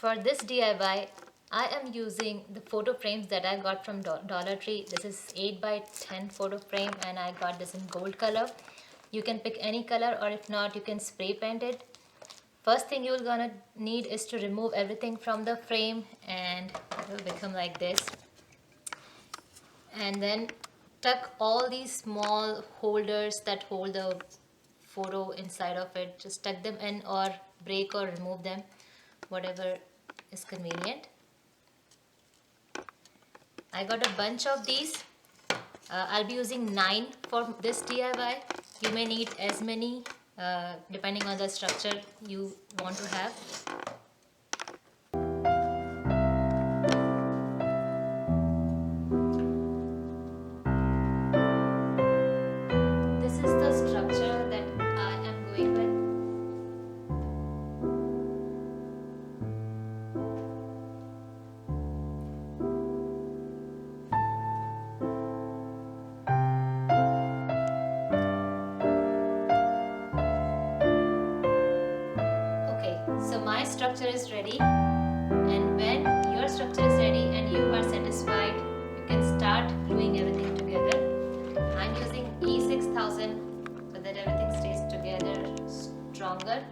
For this DIY, I am using the photo frames that I got from Dollar Tree. This is 8 by 10 photo frame and I got this in gold color. You can pick any color, or if not, you can spray paint it. First thing you're gonna need is to remove everything from the frame, and it will become like this. And then tuck all these small holders that hold the photo inside of it. Just tuck them in or break or remove them, whatever is convenient. I got a bunch of these. I'll be using 9 for this DIY. You may need as many depending on the structure you want to have. This is the structure that I am going with. So my structure is ready, and when your structure is ready and you are satisfied, you can start gluing everything together. I'm using E6000 so that everything stays together stronger.